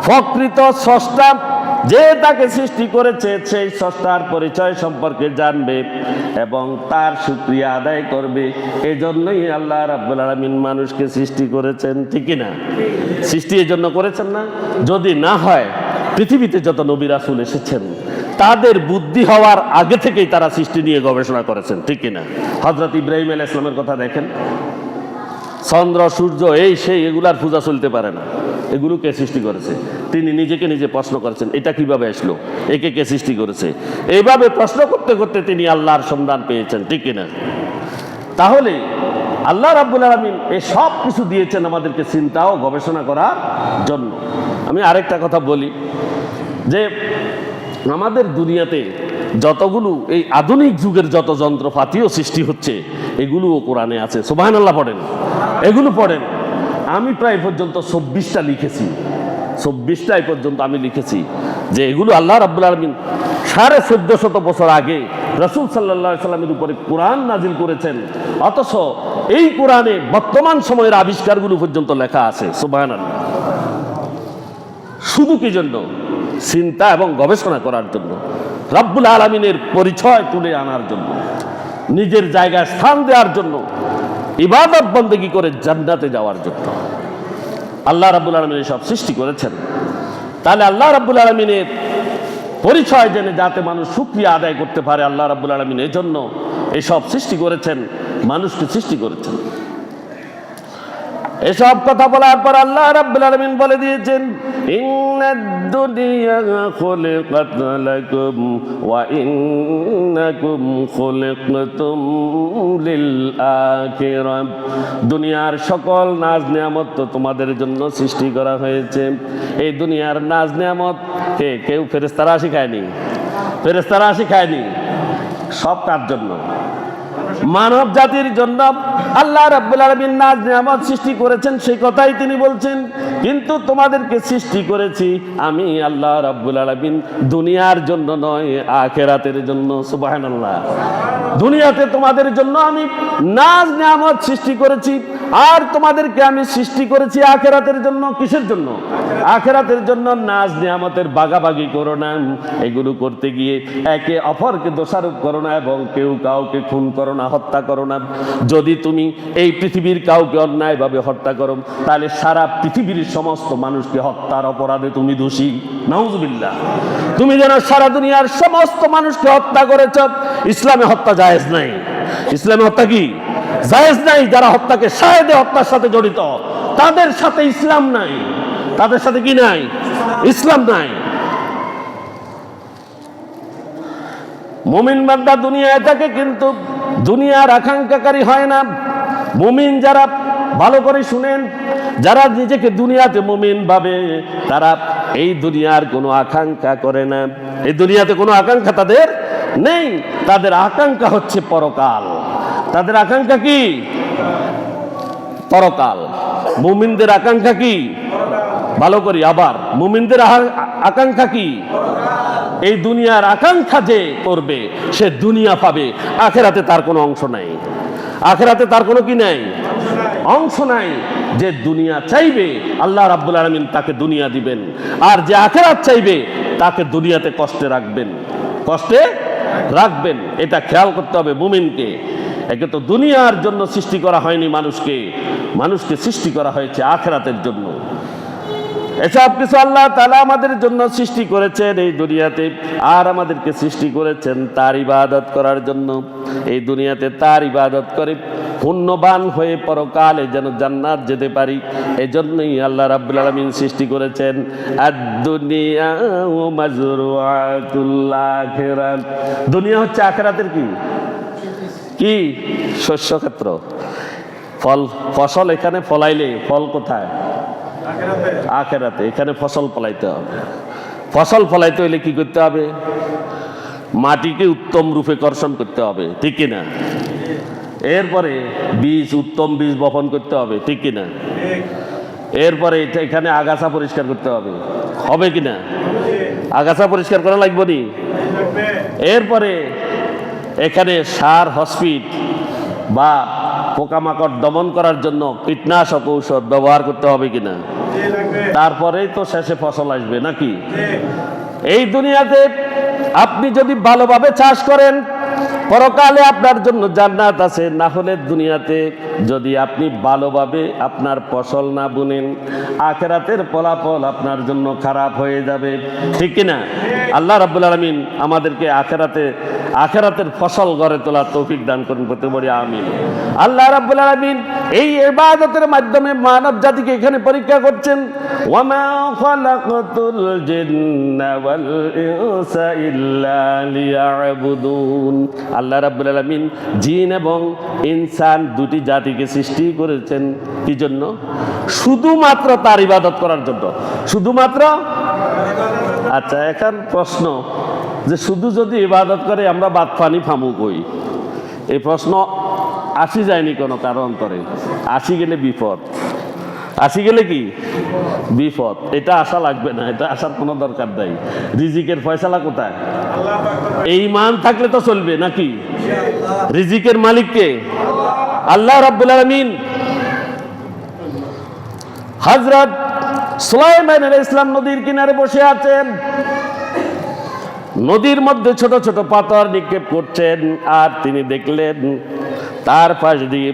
প্রকৃত স্রষ্টা যে তাকে সৃষ্টি করেছে সেই স্রষ্টার পরিচয় সম্পর্কে জানবে এবং তার শুকরিয়া আদায় করবে। এজন্যই আল্লাহ রাব্বুল আলামিন মানুষকে সৃষ্টি করেছেন, ঠিক না? সৃষ্টি এজন্য করেছেন না? যদি না হয় পৃথিবীতে যত নবী রাসূল এসেছেন তাদের বুদ্ধি হওয়ার আগে থেকেই তারা সৃষ্টি নিয়ে গবেষণা করেছেন, ঠিক না? হযরত ইব্রাহিম আলাইহিস সালামের কথা দেখেন, চন্দ্র সূর্য এই সেই এগুলার পূজা চলতে পারে না, এগুলো কে সৃষ্টি করেছে? তিনি নিজেকে নিজে প্রশ্ন করেছেন, এটা কিভাবে আসলো, একে কে সৃষ্টি করেছে? এইভাবে প্রশ্ন করতে করতে তিনি আল্লাহর সন্ধান পেয়েছেন, ঠিক কিনা? তাহলে আল্লাহ রাব্বুল আলামিন এই সব কিছু দিয়েছেন আমাদেরকে চিন্তা ও গবেষণা করার জন্য। আমি আরেকটা কথা বলি যে আমাদের দুনিয়াতে যতগুলো এই আধুনিক যুগের যত যন্ত্রপাতিও সৃষ্টি হচ্ছে এগুলোও কোরআনে আছে। সুবহানাল্লাহ পড়েন, এগুলো পড়েন। আমি প্রায় পর্যন্ত 24টা লিখেছি, 24টা এই পর্যন্ত আমি লিখেছি যে এগুলো আল্লাহ রাব্বুল আলামিন 1450 বছর আগে রাসূল সাল্লাল্লাহু আলাইহি সাল্লামের উপরে কোরআন নাজিল করেছেন, অথচ এই কোরআনে বর্তমান সময়ের আবিষ্কারগুলো পর্যন্ত লেখা আছে। সুবহানাল্লাহ। শুধু কি জন্য? চিন্তা এবং গবেষণা করার জন্য, রাব্বুল আলামিনের পরিচয় তুলে আনার জন্য, নিজের জায়গায় স্থান দেওয়ার জন্য, ইবাদত বন্দেগী করে জান্নাতে যাওয়ার জন্য আল্লাহ রাব্বুল আলামিন সব সৃষ্টি করেছেন। তাহলে আল্লাহ রাব্বুল আলামিনের পরিচয় জেনে যাতে মানুষ শুকরিয়া আদায় করতে পারে, আল্লাহ রাব্বুল আলামিন এই জন্য এসব সৃষ্টি করেছেন, মানুষকে সৃষ্টি করেছেন। এসব কথা বলার পর আল্লাহ রাব্বুল আলামিন বলে দিয়েছেন, ইন্নাদ দুনিয়া খুলিকাত লাকুম ওয়া ইন্নাকুম খুলিকতুম লিল আখিরাহ। দুনিয়ার সকল নাজ নিয়ামত তো তোমাদের জন্য সৃষ্টি করা হয়েছে। এই দুনিয়ার নাজ নিয়ামত কেউ ফেরেশতারা শিখায়নি, ফেরেশতারা শিখায়নি, সব কার জন্য? মানব জাতির জন্য আল্লাহ রাব্বুল আলামিন নাজ নিয়ামত সৃষ্টি করেছেন, সেই কথাই তিনি বলছেন, কিন্তু তোমাদেরকে সৃষ্টি করেছি আমি আল্লাহ রাব্বুল আলামিন দুনিয়ার জন্য নয়, আখিরাতের জন্য। সুবহানাল্লাহ। দুনিয়াতে তোমাদের জন্য আমি নাজ নিয়ামত সৃষ্টি করেছি, আর তোমাদেরকে আমি সৃষ্টি করেছি আখিরাতের জন্য। কিসের জন্য? আখিরাতের জন্য। নাজ নিয়ামতের ভাগাভাগি করো না, এগুলো করতে গিয়ে একে অপরকে দোষারোপ করো না এবং কেউ কাউকে খুন করো না, হত্যা করো না। যদি তুমি এই পৃথিবীর কাউকে অন্যায়ভাবে হত্যা করো তাহলে সারা পৃথিবীর সমস্ত মানুষকে হত্যার অপরাধে তুমি দোষী। নাউজুবিল্লাহ। তুমি যেন সারা দুনিয়ার সমস্ত মানুষকে হত্যা করেছ। ইসলামে হত্যা জায়েজ নাই। ইসলামে হত্যা কি জায়েজ নাই? যারা হত্যাকে শাহেদে হত্যার সাথে জড়িত তাদের সাথে ইসলাম নাই, তাদের সাথে কি নাই? ইসলাম নাই। মুমিন বান্দা দুনিয়ায় থাকে কিন্তু দুনিয়ার আকাঙ্ক্ষাকারী হয় না। মুমিন যারা, ভালো করে শুনেন, যারা নিজেকে দুনিয়াতে মুমিন ভাবে তারা এই দুনিয়ার কোনো আকাঙ্ক্ষা করে না, এই দুনিয়াতে কোনো আকাঙ্ক্ষা তাদের নেই। তাদের আকাঙ্ক্ষা হচ্ছে পরকাল। তাদের আকাঙ্ক্ষা কি? পরকাল। মুমিনদের আকাঙ্ক্ষা কি? ভালো করি আবার, মুমিনদের আকাঙ্ক্ষা কি? এই দুনিয়ার আকাঙ্ক্ষা যে করবে সে দুনিয়া পাবে, আখেরাতে তার কোনো অংশ নাই। আখেরাতে তার কোনো কি নাই? অংশ নাই। যে দুনিয়া চাইবে আল্লাহ রাব্বুল আলামিন তাকে দুনিয়া দিবেন, আর যে আখেরাত চাইবে তাকে দুনিয়াতে কষ্টে রাখবেন, কষ্টে রাখবেন। এটা খেয়াল করতে হবে মুমিনকে। একে তো দুনিয়ার জন্য সৃষ্টি করা হয়নি মানুষকে, মানুষকে সৃষ্টি করা হয়েছে আখেরাতের জন্য। এসব কিছু আল্লাহ তাআলা আমাদের জন্য সৃষ্টি করেছেন এই দুনিয়াতে, আর আমাদেরকে সৃষ্টি করেছেন তার ইবাদত করার জন্য। এই দুনিয়াতে তার ইবাদত করে পুণ্যবান হয়ে পরকালে যেন জান্নাত যেতে পারি, এজন্যই আল্লাহ রাব্বুল আলামিন সৃষ্টি করেছেন আদ-দুনিয়া মাজরুআতুল আখিরাত। দুনিয়া হচ্ছে আখিরাতের কি কি শস্য ক্ষেত্র। ফসল এখানে ফলাইলে ফল কোথায়? আখিরাতে। এখানে ফসল ফলাইতে হবে। ফসল ফলাইতে হলে কি করতে হবে? মাটিকে উত্তম রূপে কর্ষণ করতে হবে, ঠিক কিনা? এরপরে বীজ, উত্তম বীজ বপন করতে হবে, ঠিক কিনা? এরপরে এখানে আগাছা পরিষ্কার করতে হবে, হবে কিনা? আগাছা পরিষ্কার করা লাগবে নি? এরপরে এখানে সার, হসপিট বা পোকামাকড় দমন করার জন্য কীটনাশক ঔষধ ব্যবহার করতে হবে কিনা? তারপরেই তো শেষে ফসল আসবে, নাকি? এই দুনিয়াতে আপনি যদি ভালোভাবে চাষ করেন পরকালে আপনার জন্য জান্নাত আছে, না হলে দুনিয়াতে যদি আপনি ভালোভাবে আপনার ফসল না বুনেন আখিরাতের ফলাফল আপনার জন্য খারাপ হয়ে যাবে, ঠিক কিনা? আল্লাহ রাব্বুল আলামিন আমাদেরকে আখিরাতের ফসল গড়ে তোলার তৌফিক দান করুন, বলতে পারি আমিন। আল্লাহ রাব্বুল আলামিন এই ইবাদতের মাধ্যমে মানব জাতিকে এখানে পরীক্ষা করছেন। ওয়ামা খালাকাতুল জিন্না ওয়াল ইনসা ইল্লা লিয়াবুদুন। আল্লাহ রাব্বুল আলামিন জিন এবং ইনসান দুটি জাতিকে সৃষ্টি করেছেন কি জন্য? শুধুমাত্র তার ইবাদত করার জন্য। শুধুমাত্র। আচ্ছা, এখন প্রশ্ন যে শুধু যদি ইবাদত করে আমরা বাদ পানি ফামু কই? এই প্রশ্ন আসি যায়নি কোনো কারো অন্তরে। আসি গেলে বিপদ, আসি গেলে কি বিপদ। এটা আশা লাগবে না, এটা আসার কোনো দরকার নাই। রিজিকের ফয়সালা কোথায়? এই ঈমান থাকলে তো চলবে, নাকি? রিজিকের মালিক কে? আল্লাহ রাব্বুল আলামিন। হযরত সুলাইমান আলাইহিস সালাম নদীর কিনারে বসে আছেন, নদীর মধ্যে ছোট ছোট পাথর নিক্ষেপ করছেন, আর তিনি দেখলেন তার পাশ দিয়ে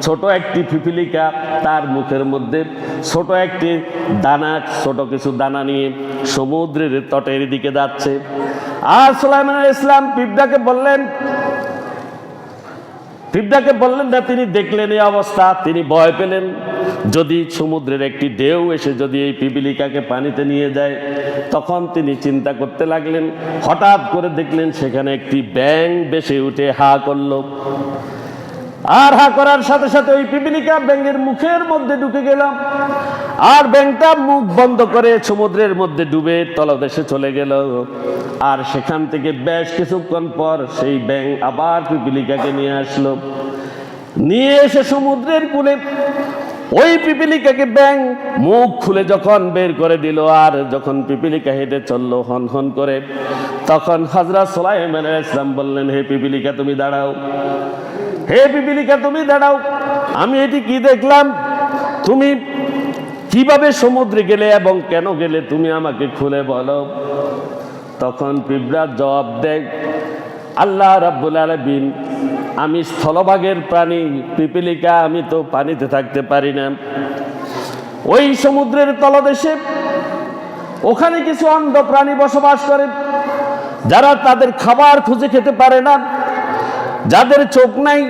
ছোট একটি পিপীলিকা তার মুখের মধ্যে ছোট একটি দানা, ছোট কিছু দানা নিয়ে সমুদ্রের তটের দিকে যাচ্ছে। আর সুলাইমান আলাইহিস সালাম পিঁপড়াকে বললেন না, তিনি দেখলেন এই অবস্থা, তিনি ভয় পেলেন। যদি সমুদ্রের একটি ঢেউ এসে যদি এই পিপীলিকাকে পানিতে নিয়ে যায়, তখন তিনি চিন্তা করতে লাগলেন। হঠাৎ করে দেখলেন সেখানে একটি ব্যাঙ ভেসে উঠে হা করল, আর হা করার সাথে সাথে ওই পিপীলিকা ব্যাঙের মুখের মধ্যে ঢুকে গেল, আর ব্যাঙটা মুখ বন্ধ করে সমুদ্রের মধ্যে ডুবে তলদেশে চলে গেল। আর সেখান থেকে বেশ কিছুক্ষণ পর সেই ব্যাঙ আবার পিপীলিকাকে নিয়ে আসলো, নিয়ে এসে সমুদ্রের কূলে ওই পিপীলিকাকে ব্যাঙ মুখ খুলে যখন বের করে দিল, আর যখন পিপীলিকা হেঁটে চললো হন হন করে, তখন হযরত সুলাইমান আলাইহিস সালাম বললেন, হে পিপীলিকা তুমি দাঁড়াও, হে পিপীলিকা তুমি দাঁড়াও, আমি এটি কি দেখলাম? তুমি কিভাবে সমুদ্রে গেলে এবং কেন গেলে তুমি আমাকে খুলে বলো। তখন পিঁপড়া জবাব দেয়, আল্লাহ রাব্বুল আলামিন, আমি স্থলভাগের প্রাণী পিপীলিকা, আমি তো পানিতে থাকতে পারি না। ওই সমুদ্রের তলদেশে ওখানে কিছু অন্ধ প্রাণী বসবাস করে, যারা তাদের খাবার খুঁজে খেতে পারে না, যাদের চোখ নাই,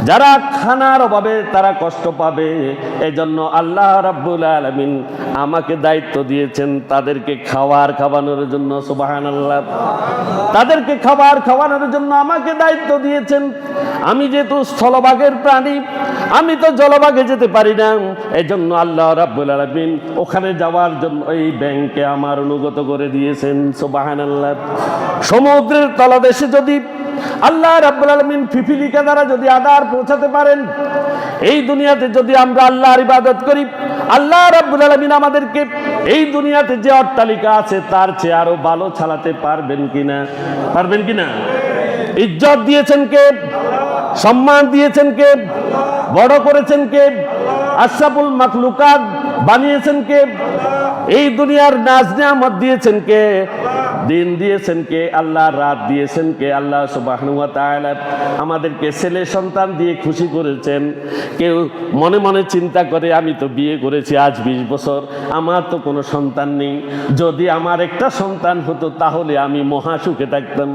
যারা খানার অভাবে তারা কষ্ট পাবে, এজন্য আল্লাহ রাব্বুল আলামিন আমাকে দায়িত্ব দিয়েছেন তাদেরকে খাওয়ানোর জন্য। সুবহানাল্লাহ। তাদেরকে খাওয়ানোর জন্য আমাকে দায়িত্ব দিয়েছেন। আমি যেহেতু স্থলভাগের প্রাণী, আমি তো জলভাগে যেতে পারি না, এজন্য আল্লাহ রাব্বুল আলামিন ওখানে যাওয়ার জন্য এই ব্যাংকে আমার অনুগত করে দিয়েছেন। সুবহানাল্লাহ। সমুদ্রের তলদেশে যদি আল্লাহ রাব্বুল আলামিন পিপিলিকা দ্বারা যদি আদার পৌঁছাতে পারেন, এই দুনিয়াতে যদি আমরা আল্লাহর ইবাদত করি, আল্লাহ রাব্বুল আলামিন আমাদেরকে এই দুনিয়াতে যে অট্টালিকা আছে তার চেয়ে আরো ভালো চালাতে পারবেন কিনা? পারবেন কিনা? ইজ্জত দিয়েছেন কে? সম্মান দিয়েছেন কে? বড় করেছেন কে? আশরাফুল মাখলুকাত বানিয়েছেন কে? এই দুনিয়ার নাজ নিয়ামত দিয়েছেন কে? দিন দিয়েছেন কে? আল্লাহ। রাত দিয়েছেন কে? আল্লাহ সুবহানাহু ওয়া তাআলা। আমাদেরকে ছেলে সন্তান দিয়ে খুশি করেছেন। কেউ মনে মনে চিন্তা করে আমি তো বিয়ে করেছি আজ 20 বছর, আমার তো কোনো সন্তান নেই, যদি আমার একটা সন্তান হতো তাহলে আমি মহা সুখে থাকতাম।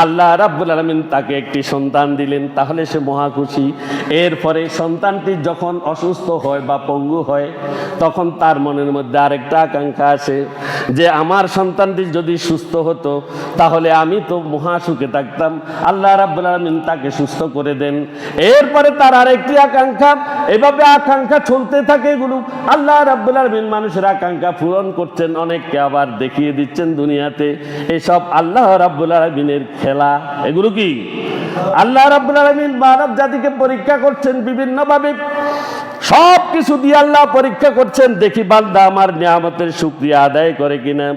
আল্লাহ রাব্বুল আলামিন তাকে একটি সন্তান দিলেন, তাহলে সে মহা খুশি। এরপরে সন্তানটি যখন অসুস্থ হয় বা পঙ্গু হয়, তখন তার মনের মধ্যে আরেকটা আকাঙ্ক্ষা আসে যে আমার সন্তানটি যদি সুস্থ হতো তাহলে আমি তো মহা সুখে থাকতাম। আল্লাহ রাব্বুল আলামিন তাকে সুস্থ করে দেন। এরপরে তার আরেকটি আকাঙ্ক্ষা, এভাবে আকাঙ্ক্ষা চলতে থাকে। এগুলো আল্লাহ রাব্বুল আলামিন মানুষের আকাঙ্ক্ষা পূরণ করছেন, অনেককে আবার দেখিয়ে দিচ্ছেন দুনিয়াতে। এসব আল্লাহ রাব্বুল আলামিনের খেলা। এগুলো কি আল্লাহ রাব্বুল আলামিন মানব জাতিকে পরীক্ষা করছেন বিভিন্নভাবে। সব কিছু দিয়ে আল্লাহ পরীক্ষা করছেন, দেখি বান্দা আমার নিয়ামতের শুকরিয়া আদায় করে কিনা,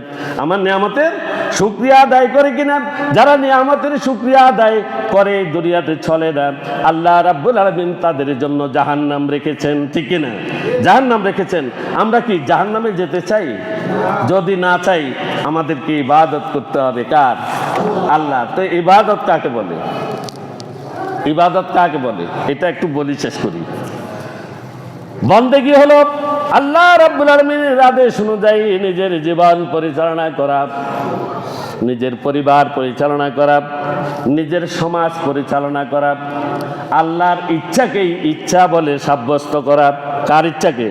আমার নিয়ামতের শুকরিয়া আদায় করে কিনা। যারা নিয়ামতের শুকরিয়া আদায় করে দুনিয়াতে চলে না, আল্লাহ রাব্বুল আলামিন তাদের জন্য জাহান্নাম রেখেছেন। ঠিক কিনা? জাহান্নাম রেখেছেন। আমরা কি জাহান্নামে যেতে চাই? যদি না চাই, আমাদেরকে ইবাদত করতে হবে কার? আল্লাহ। তো ইবাদত কাকে বলে? ইবাদত কাকে বলে এটা একটু বলি, শেষ করি। বন্দেগী হলো আল্লাহ রাব্বুল আলামিনের আদেশ অনুযায়ী নিজের জীবন পরিচালনা করা, নিজের পরিবার পরিচালনা করা, নিজের সমাজ পরিচালনা করা, আল্লাহর ইচ্ছাকেই ইচ্ছা বলে সাব্যস্ত করা। কার ইচ্ছাকে?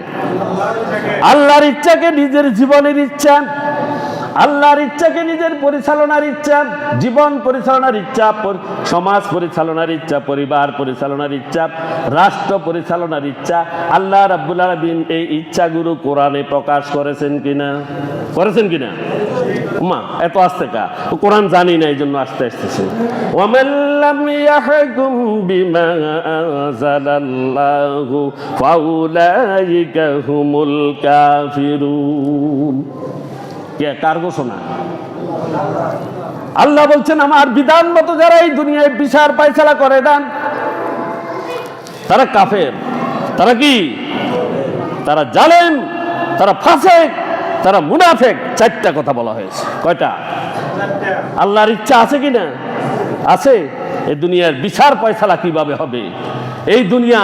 আল্লাহর ইচ্ছাকে নিজের জীবনের ইচ্ছা, আল্লাহর ইচ্ছাকে নিজের পরিচালনার ইচ্ছা, জীবন পরিচালনার ইচ্ছা, সমাজ পরিচালনার ইচ্ছা, পরিবার পরিচালনার ইচ্ছা, রাষ্ট্র পরিচালনার ইচ্ছা। আল্লাহ রাব্বুল আলামিন এই ইচ্ছাগুলো কোরআনে প্রকাশ করেছেন কিনা? করেছেন কিনা? মা এত আস্তে কা? কোরআন জানি না, এই জন্য আস্তে আসতেছে। ওয়ামান লাম ইয়াহকুম বিমা আনজালাল্লাহু ফাউলাইকা হুমুল কাফিরুন। কার ঘোষণা? আল্লাহ বলছেন আমার বিধান মতো যারা এই দুনিয়ায় বিচার ফায়সালা করে না, তারা কাফের। তারা কি? তারা জালেম, তারা ফাসিক, তারা মুনাফিক। 4টা কথা বলা হয়েছে। কয়টা? আল্লাহর ইচ্ছা আছে কিনা? আছে। এই দুনিয়ার বিচার ফায়সালা কিভাবে হবে, এই দুনিয়া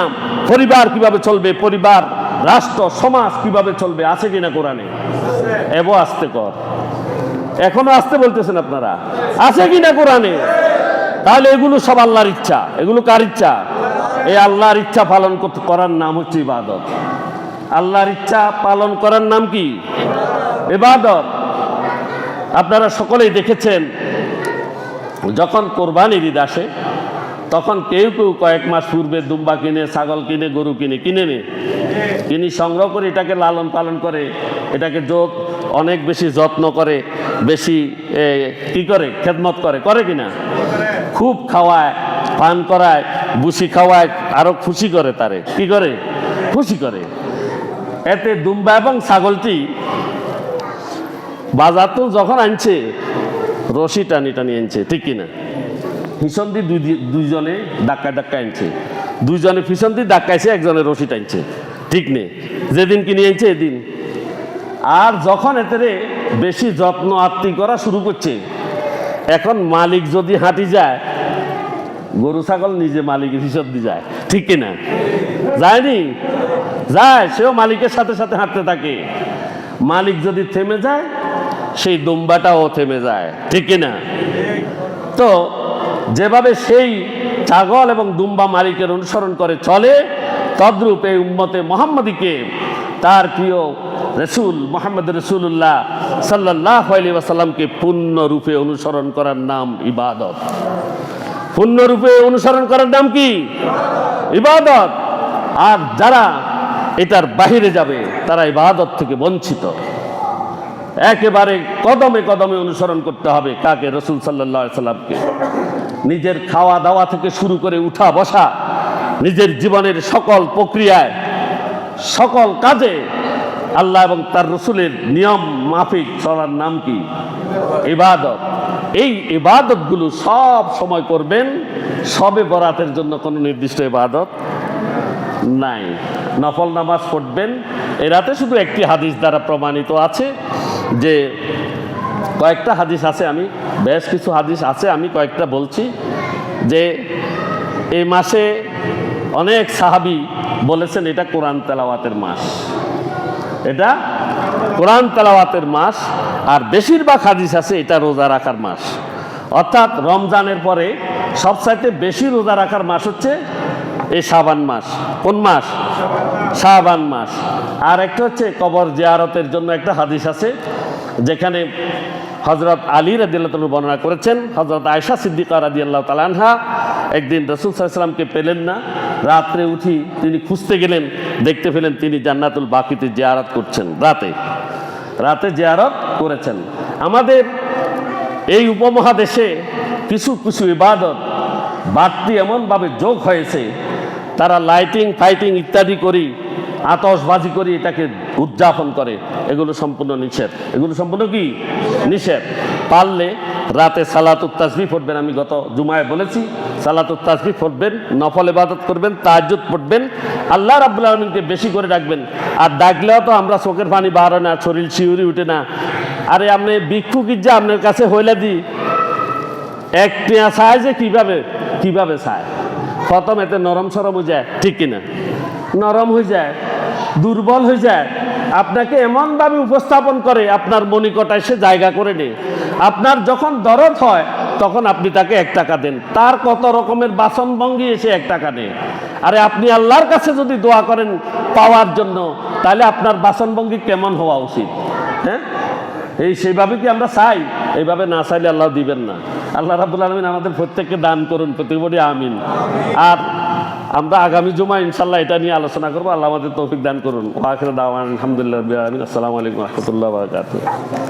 পরিবার কিভাবে চলবে, পরিবার রাষ্ট্র সমাজ কিভাবে চলবে, আছে কিনা কোরআনে? এবো আসতে কর, এখনো আসতে বলতেছেন আপনারা, আছে কিনা কোরআনে? তাহলে এগুলো সব আল্লাহর ইচ্ছা। এগুলো কার ইচ্ছা? এই আল্লাহর ইচ্ছা পালন করার নাম হচ্ছে ইবাদত। আল্লাহর ইচ্ছা পালন করার নাম কি? ইবাদত। আপনারা সকলেই দেখেছেন, যখন কোরবানির ঈদ আসে তখন কেউ কেউ কয়েক মাস পূর্বে দুম্বা কিনে, ছাগল কিনে, গরু কিনে সংগ্রহ করে এটাকে লালন পালন করে, এটাকে অনেক বেশি যত্ন করে, বেশি কি করে, খেদমত করে কিনা? খুব খাওয়ায়, পান করায়, বুসি খাওয়ায়, আরো খুশি করে, তারে কি করে? খুশি করে। এতে দুম্বা এবং ছাগলটি বাজার তো যখন আনছে রশি টানি আনছে, ঠিক কিনা? পিছন দিয়ে দুইজনে ধাক্কা আনছে, দুইজনে পিছন দিয়ে ধাক্কাইছে, একজনের রশি টানছে, ঠিক নেই? যেদিন কিনে আনছে এদিন। আর যখন এতে বেশি যত্ন আত্মি করা শুরু করছে, এখন মালিক যদি হাঁটি যায়, গরু ছাগল নিজে মালিকের হিসাব দিয়ে যায়, ঠিক কিনা? যায়নি? যায়, সেও মালিকের সাথে সাথে হাঁটতে থাকে। মালিক যদি থেমে যায়, সেই দুম্বাটাও থেমে যায়, ঠিক কিনা? তো যেভাবে সেই ছাগল এবং দুম্বা মালিকের অনুসরণ করে চলে, তদ্রূপ এই উম্মতে মোহাম্মদীকে তার প্রিয় রসুল মোহাম্মদ রসুল্লাহ সাল্লাল্লাহু আলাইহি ওয়াসাল্লামকে পূর্ণরূপে অনুসরণ করার নাম ইবাদত। পূর্ণরূপে অনুসরণ করার নাম কি? ইবাদত। আর যারা এটার বাহিরে যাবে তারা ইবাদত থেকে বঞ্চিত। একেবারে কদমে কদমে অনুসরণ করতে হবে কাকে? রসুল সাল্লাল্লাহু আলাইহি সাল্লামকে। নিজের খাওয়া দাওয়া থেকে শুরু করে উঠা বসা, নিজের জীবনের সকল প্রক্রিয়ায়, সকল কাজে আল্লাহ এবং তার রসুলের নিয়ম মাফিক চলার নাম কি? ইবাদত। এই ইবাদতগুলো সব সময় করবেন। সবে বরাতের জন্য কোনো নির্দিষ্ট ইবাদত নাই। নফল নামাজ পড়বেন। এ রাতে শুধু একটি হাদিস দ্বারা প্রমাণিত আছে, যে কয়েকটা হাদিস আছে, আমি বেশ কিছু হাদিস আছে, আমি কয়েকটা বলছি, যে এই মাসে অনেক সাহাবী বলেছেন এটা কোরআন তেলাওয়াতের মাস, এটা কোরআন তেলাওয়াতের মাস। আর বেশিরভাগ হাদিস আছে এটা রোজা রাখার মাস। অর্থাৎ রমজানের পরে সবচাইতে বেশি রোজা রাখার মাস হচ্ছে এই শাবান মাস। কোন মাস? শাবান মাস। আর একটা হচ্ছে কবর জিয়ারতের জন্য একটা হাদিস আছে, যেখানে হযরত আলী রাদিয়াল্লাহু তাআলা বর্ণনা করেছেন, হযরত আয়েশা সিদ্দিকা রাদিয়াল্লাহু তাআলা আনহা একদিন রাসূল সাল্লাল্লাহু আলাইহি ওয়াসাল্লামকে পেলেন না। রাত্রে উঠি তিনি খুঁজতে গেলেন, দেখতে পেলেন তিনি জান্নাতুল বাকিতে জিয়ারত করছেন। রাতে জিয়ারত করেছেন। আমাদের এই উপমহাদেশে কিছু কিছু ইবাদত বাড়তি এমনভাবে যোগ হয়েছে, তারা লাইটিং ফাইটিং ইত্যাদি করি, আতশবাজি করি এটাকে উদযাপন করে। এগুলো সম্পূর্ণ নিষেধ। এগুলো সম্পূর্ণ কি? নিষেধ। পারলে রাতে সালাতুত তাসবিহ পড়বেন। আমি গত জুমায় বলেছি, সালাতুত তাসবিহ পড়বেন, নফল ইবাদত করবেন, তাহাজ্জুদ পড়বেন, আল্লাহ রাব্বুল আলামিনকে বেশি করে ডাকবেন। আর ডাকলেও তো আমরা চোখের পানি বার হয় না, শরীর শিউরি উঠে না। আরে আপনি ভিক্ষুক যা আপনার কাছে হইলে দি একটা চায় যে কিভাবে চায়, প্রথম এতে নরম সরম হয়ে যায়, ঠিক কিনা? নরম হয়ে যায়, দুর্বল হয়ে যায়। আপনাকে এমনভাবে উপস্থাপন করে আপনার মনিকটায় সে জায়গা করে নেয়। আপনার যখন দরদ হয় তখন আপনি তাকে 1 টাকা দেন, তার কত রকমের বাসনভঙ্গি এসে 1 টাকা নেয়। আরে আপনি আল্লাহর কাছে যদি দোয়া করেন পাওয়ার জন্য, তাহলে আপনার বাসনভঙ্গি কেমন হওয়া উচিত? হ্যাঁ, সেইভাবে কি আমরা চাই? এইভাবে না চাইলে আল্লাহ দিবেন না। আল্লাহ রাব্বুল আলামিন আমাদের প্রত্যেককে দান করুন, প্রত্যেকবারই আমিন। আর আমরা আগামী জুমা ইনশাল্লাহ এটা নিয়ে আলোচনা করবো। আল্লাহ আমাদের তৌফিক দান করুন। ওয়া আখিরু দাওয়ানা আলহামদুলিল্লাহি রাব্বিল আলামিন। আসসালামু আলাইকুম ওয়া রাহমাতুল্লাহি ওয়া বারাকাতুহু।